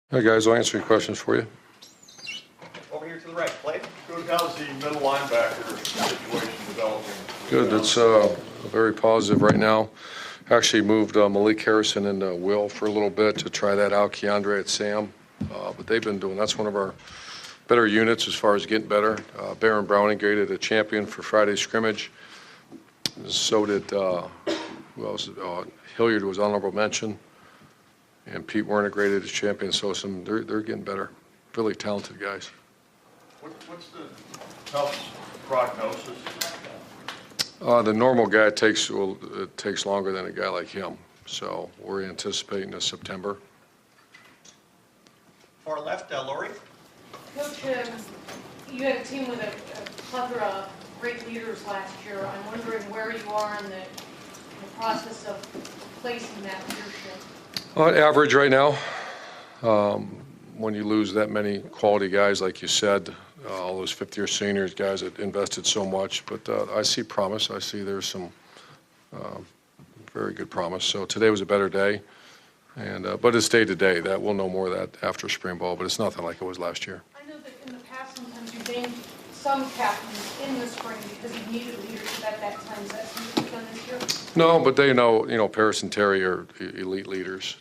Hey guys, I'll answer your questions for you. Over here to the right, Clay. Coach, how's the middle linebacker situation developing? Good, it's very positive right now. Actually moved Malik Harrison into Will for a little bit to try that out, Keandre at Sam. But they've been doing, that's one of our better units as far as getting better. Baron Browning graded a champion for Friday's scrimmage. So did, who else? Hilliard was honorable mention. And Pete Werner graded as champion, so they're getting better. Really talented guys. What's the tough prognosis? The normal guy it takes longer than a guy like him. So we're anticipating a September. Far left, Lori. Coach, you had a team with a plethora of great leaders last year. I'm wondering where you are in the process of placing that leadership. Average right now. When you lose that many quality guys, like you said, all those fifth-year seniors, guys that invested so much. But I see promise. I see there's some very good promise. So today was a better day. But it's day to day. That we'll know more of that after spring ball. But it's nothing like it was last year. I know that in the past sometimes you named some captains in the spring because you needed leadership at that time. Is that something you've done this year? No, but they know, Paris and Terry are elite leaders.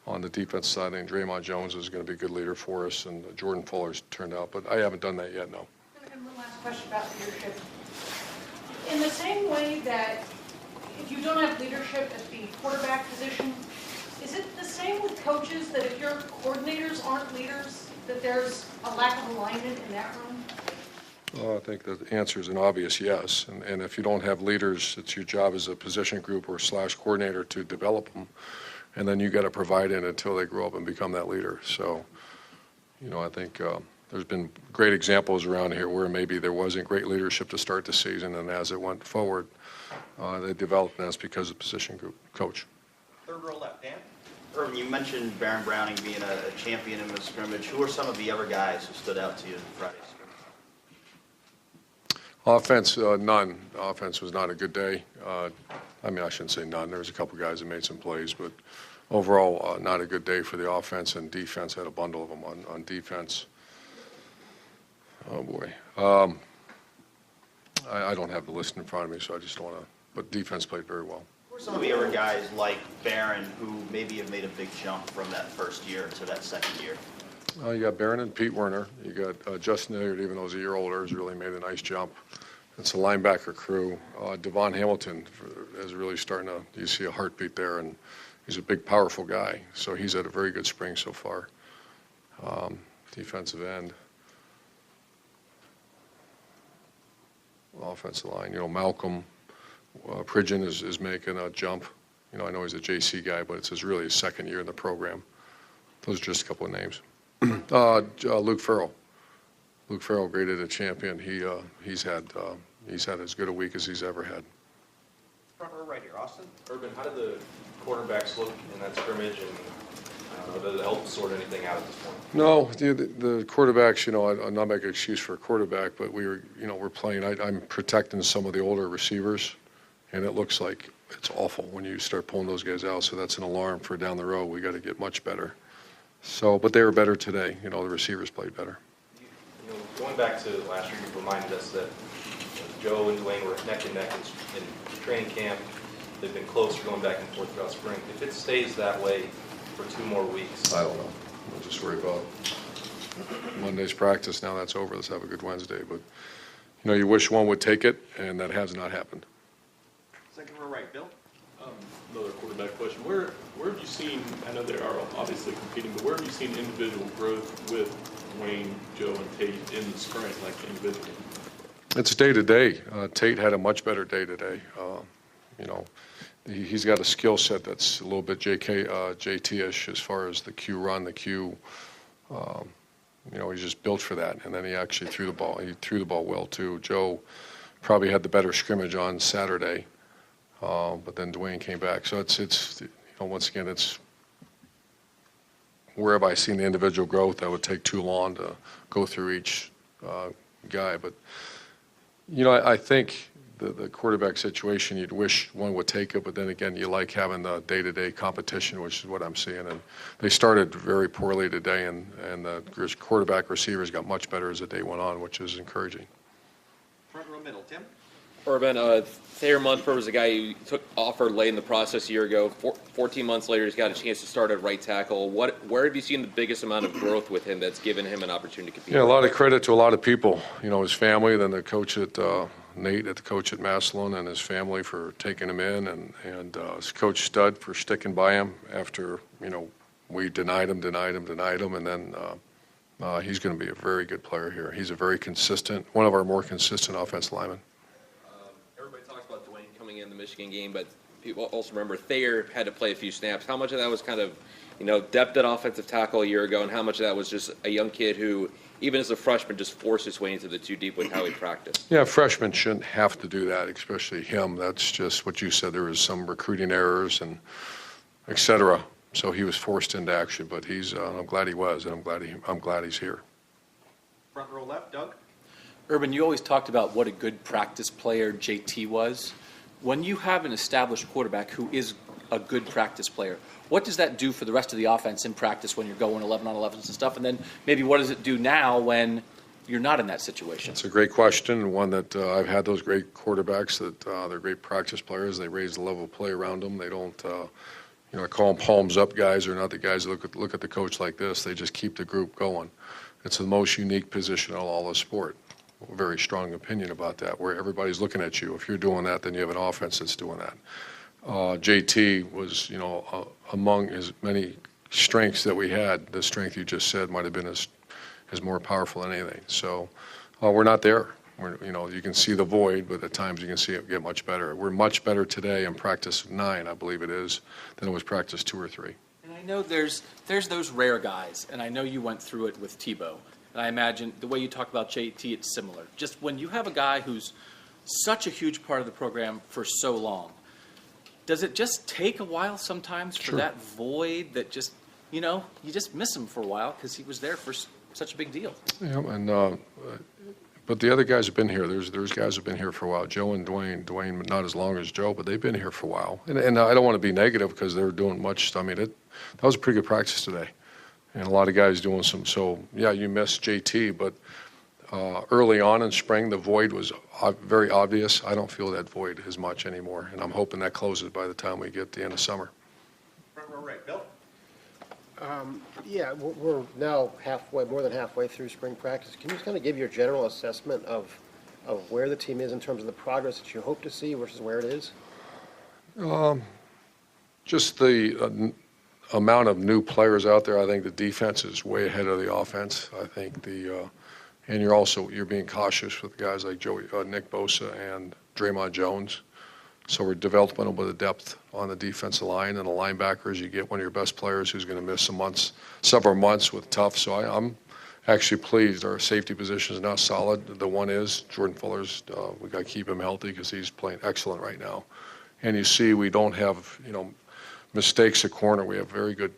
On the defense side, I think Draymond Jones is going to be a good leader for us, and Jordan Fuller's turned out. But I haven't done that yet, no. And one last question about leadership. In the same way that if you don't have leadership at the quarterback position, is it the same with coaches that if your coordinators aren't leaders, that there's a lack of alignment in that room? I think the answer is an obvious yes. And if you don't have leaders, it's your job as a position group or / coordinator to develop them. And then you got to provide it until they grow up and become that leader. So, I think there's been great examples around here where maybe there wasn't great leadership to start the season, and as it went forward, they developed, and that's because of the position group coach. Third row left, Dan. Irvin, you mentioned Baron Browning being a champion in the scrimmage. Who are some of the other guys who stood out to you in Friday's scrimmage? Offense, none. Offense was not a good day. I shouldn't say none. There was a couple guys that made some plays, but overall, not a good day for the offense, and defense had a bundle of them on defense. Oh, boy. I don't have the list in front of me, so I just don't want to. But defense played very well. Who are some of the other guys like Baron who maybe have made a big jump from that first year to that second year? You got Barron and Pete Werner. You got Justin Hilliard, even though he's a year older, has really made a nice jump. It's a linebacker crew. Devon Hamilton is really starting to, you see a heartbeat there, and he's a big, powerful guy. So he's had a very good spring so far. Defensive end. Offensive line, Malcolm Pridgeon is making a jump. I know he's a JC guy, but it's really his second year in the program. Those are just a couple of names. Luke Farrell. Luke Farrell graded a champion. He's had as good a week as he's ever had. Front row right here, Austin. Urban, how did the quarterbacks look in that scrimmage, and did it help sort anything out at this point? No, the quarterbacks. I'm not making an excuse for a quarterback, but we're playing. I'm protecting some of the older receivers, and it looks like it's awful when you start pulling those guys out. So that's an alarm for down the road. We got to get much better. So, but they were better today. The receivers played better. Going back to last year, you reminded us that Joe and Dwayne were neck and neck in training camp. They've been closer going back and forth throughout spring. If it stays that way for 2 more weeks, I don't know. We'll just worry about Monday's practice. Now that's over. Let's have a good Wednesday. But you wish one would take it, and that has not happened. Second row right, Bill. Another quarterback question. Where have you seen, I know they are obviously competing, but where have you seen individual growth with Wayne, Joe, and Tate in the spring, like individually? It's day to day. Tate had a much better day today. He's got a skill set that's a little bit JT-ish as far as the Q run, the Q. He's just built for that. And then he actually threw the ball. He threw the ball well too. Joe probably had the better scrimmage on Saturday, but then Dwayne came back. So it's once again, it's where have I seen the individual growth? That would take too long to go through each guy. But I think the quarterback situation, you'd wish one would take it, but then again, you like having the day-to-day competition, which is what I'm seeing. And they started very poorly today, and the quarterback receivers got much better as the day went on, which is encouraging. Front row middle, Tim? Urban, Thayer Munford was a guy who took offer late in the process a year ago. 14 months later, he's got a chance to start at right tackle. Where have you seen the biggest amount of growth with him that's given him an opportunity to compete? Yeah, a lot of credit to a lot of people. You know, his family, then the coach at Nate, the coach at Massillon, and his family for taking him in, and his coach Stud for sticking by him after, you know, we denied him, and then he's going to be a very good player here. He's a very consistent, one of our more consistent offensive linemen. Everybody talks about Dwayne coming in the Michigan game, but people also remember Thayer had to play a few snaps. How much of that was kind of, you know, depth at offensive tackle a year ago, and how much of that was just a young kid who, even as a freshman, just forced his way into the two deep with how he practiced? Yeah, freshmen shouldn't have to do that, especially him. That's just what you said. There was some recruiting errors and et cetera. So he was forced into action, but I'm glad he was, and I'm glad he's here. Front row left, Doug? Urban, you always talked about what a good practice player JT was. When you have an established quarterback who is a good practice player, what does that do for the rest of the offense in practice when you're going 11-on-11s and stuff? And then maybe what does it do now when you're not in that situation? It's a great question, and one that I've had those great quarterbacks that they're great practice players. They raise the level of play around them. They don't, I call them palms up guys. They're not the guys that look at the coach like this. They just keep the group going. It's the most unique position in all of sport. A very strong opinion about that, where everybody's looking at you. If you're doing that, then you have an offense that's doing that. JT was, among as many strengths that we had, the strength you just said might have been as more powerful than anything. So we're not there. You can see the void, but at times you can see it get much better. We're much better today in practice 9, I believe it is, than it was practice 2 or 3. And I know there's those rare guys, and I know you went through it with Tebow. And I imagine the way you talk about JT, it's similar. Just when you have a guy who's such a huge part of the program for so long, does it just take a while sometimes for that void that just, you just miss him for a while because he was there for such a big deal? Yeah, and but the other guys have been here. There's guys who've been here for a while. Joe and Dwayne not as long as Joe, but they've been here for a while. And I don't want to be negative because they're doing much. I mean, that was a pretty good practice today. And a lot of guys doing some. So, yeah, you missed JT, but early on in spring, the void was very obvious. I don't feel that void as much anymore, and I'm hoping that closes by the time we get to the end of summer. Front row right, Bill? Yeah, we're now more than halfway through spring practice. Can you just kind of give your general assessment of where the team is in terms of the progress that you hope to see versus where it is? Just the amount of new players out there. I think the defense is way ahead of the offense. I think and you're being cautious with guys like Nick Bosa and Draymond Jones. So we're developing with the depth on the defensive line and the linebackers. You get one of your best players who's going to miss several months with tough. So I'm actually pleased. Our safety position is now solid. The one is Jordan Fuller's. We got to keep him healthy because he's playing excellent right now. And you see, we don't have mistakes at corner. We have very good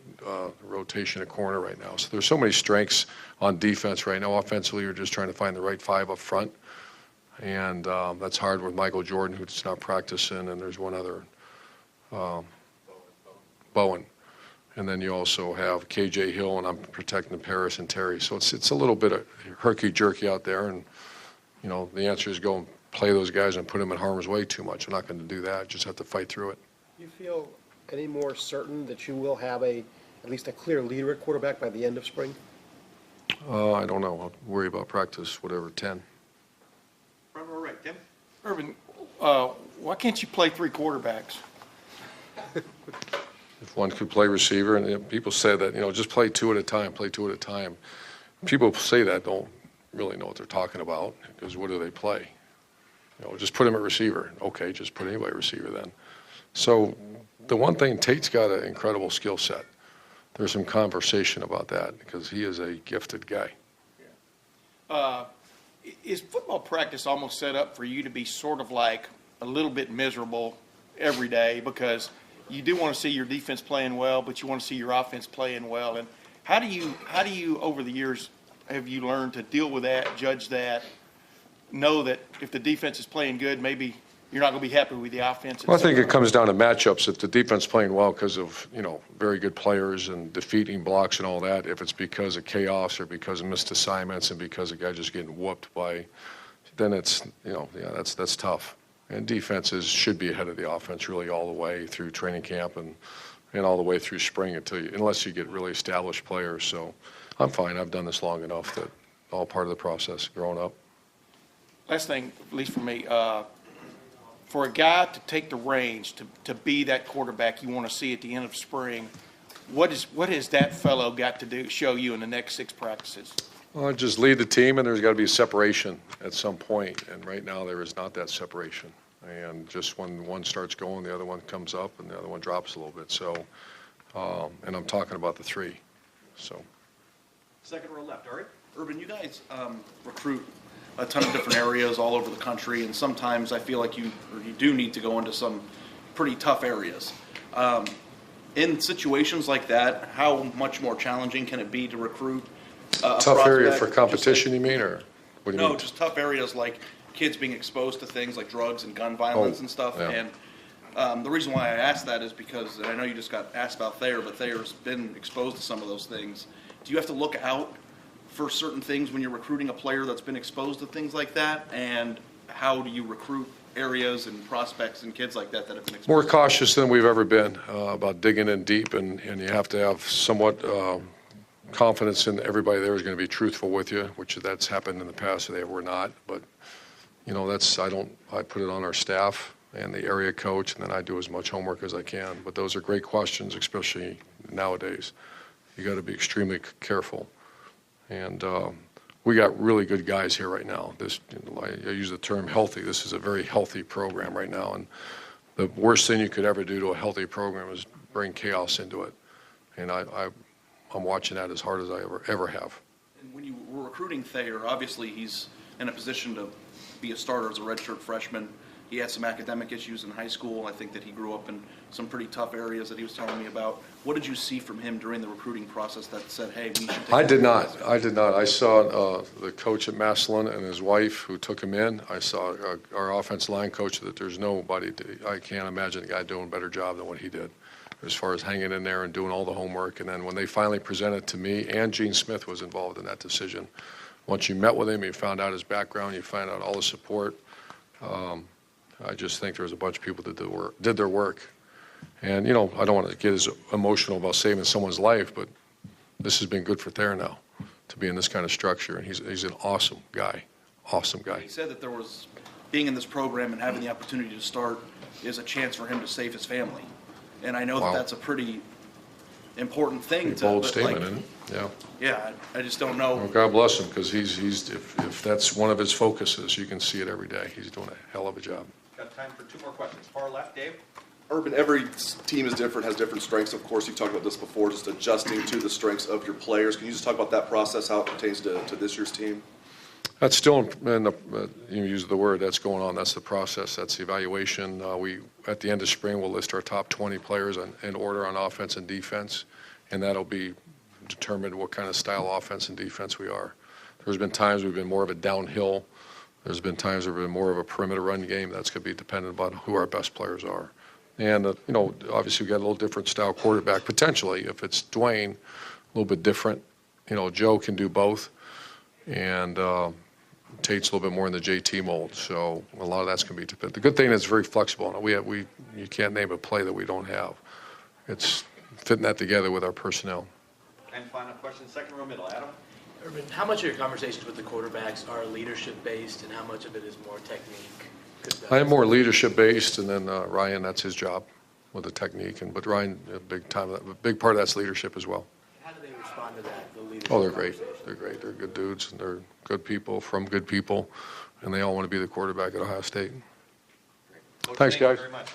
rotation at corner right now. So there's so many strengths on defense right now. Offensively, you're just trying to find the right 5 up front. And that's hard with Michael Jordan, who's not practicing, and there's one other, Bowen. And then you also have K.J. Hill, and I'm protecting Paris and Terry. So it's a little bit of herky-jerky out there, and, the answer is go and play those guys and put them in harm's way too much. I'm not going to do that. Just have to fight through it. Do you feel any more certain that you will have at least a clear leader at quarterback by the end of spring? I don't know. I'll worry about practice, 10. Front row right, Tim? Urban, why can't you play 3 quarterbacks? If one could play receiver, and people say that, just play 2 at a time, People say that don't really know what they're talking about, because what do they play? Just put him at receiver. Okay, just put anybody at receiver then. So the one thing, Tate's got an incredible skill set. There's some conversation about that because he is a gifted guy. Is football practice almost set up for you to be sort of like a little bit miserable every day because you do want to see your defense playing well, but you want to see your offense playing well? And how do you over the years have you learned to deal with that, judge that, know that if the defense is playing good, maybe you're not going to be happy with the offense. Well, I think it comes down to matchups. If the defense playing well because of, very good players and defeating blocks and all that, if it's because of chaos or because of missed assignments and because a guy just getting whooped by, then it's, that's tough. And defenses should be ahead of the offense really all the way through training camp and all the way through spring unless you get really established players. So I'm fine. I've done this long enough that all part of the process growing up. Last thing, at least for me, for a guy to take the reins, to be that quarterback you want to see at the end of spring, what has that fellow got to show you in the next 6 practices? Well, just lead the team, and there's got to be a separation at some point. And right now, there is not that separation. And just when one starts going, the other one comes up, and the other one drops a little bit. So, and I'm talking about the 3. So. Second row left, all right. Urban, you guys recruit a ton of different areas all over the country, and sometimes I feel like you do need to go into some pretty tough areas. In situations like that, how much more challenging can it be to recruit a Tough area prospect? for competition, you mean, or what do you mean? No, just tough areas like kids being exposed to things like drugs and gun violence and stuff. Yeah. And the reason why I asked that is because, and I know you just got asked about Thayer, but Thayer's been exposed to some of those things. Do you have to look out for certain things when you're recruiting a player that's been exposed to things like that? And how do you recruit areas and prospects and kids like that that have been exposed? More cautious than we've ever been about digging in deep, and you have to have somewhat confidence in everybody there is going to be truthful with you, which that's happened in the past, they were not. But, I put it on our staff and the area coach, and then I do as much homework as I can. But those are great questions, especially nowadays. You got to be extremely careful. And we got really good guys here right now. I use the term healthy. This is a very healthy program right now. And the worst thing you could ever do to a healthy program is bring chaos into it. And I'm watching that as hard as I ever have. And when you were recruiting Thayer, obviously he's in a position to be a starter as a redshirt freshman. He had some academic issues in high school. I think that he grew up in some pretty tough areas that he was telling me about. What did you see from him during the recruiting process that said, hey, we should take I did not. I saw the coach at Massillon and his wife who took him in. I saw our offensive line coach that there's nobody, I can't imagine a guy doing a better job than what he did as far as hanging in there and doing all the homework. And then when they finally presented to me, and Gene Smith was involved in that decision, once you met with him, you found out his background, you found out all the support. I just think there was a bunch of people that did their work. And, I don't want to get as emotional about saving someone's life, but this has been good for Thayer now to be in this kind of structure. And he's an awesome guy, awesome guy. He said that there was, being in this program and having the opportunity to start is a chance for him to save his family. And I know Wow. that that's a pretty important thing. Pretty bold statement, isn't it? Yeah. Yeah, I just don't know. Well, God bless him, because if that's one of his focuses, you can see it every day. He's doing a hell of a job. Got time for 2 more questions. Far left, Dave. Urban, every team is different, has different strengths. Of course, you've talked about this before, just adjusting to the strengths of your players. Can you just talk about that process, how it pertains to this year's team? That's still, you use the word, that's going on. That's the process. That's the evaluation. At the end of spring, we'll list our top 20 players in order on offense and defense, and that'll be determined what kind of style offense and defense we are. There's been times we've been more of a downhill. There's been times we've been more of a perimeter run game. That's going to be dependent upon who our best players are. And, obviously we've got a little different style quarterback, potentially. If it's Dwayne, a little bit different. Joe can do both. And Tate's a little bit more in the JT mold. So a lot of that's going to be dependent. The good thing is it's very flexible. You can't name a play that we don't have. It's fitting that together with our personnel. And final question, second row middle, Adam. Urban, how much of your conversations with the quarterbacks are leadership-based, and how much of it is more technique? I am more leadership-based, and then Ryan, that's his job with the technique. But Ryan, a big part of that's leadership as well. How do they respond to that, the leadership? Oh, they're great. They're great. They're good dudes, and they're good people from good people, and they all want to be the quarterback at Ohio State. Coach, Thanks, thank you guys. very much.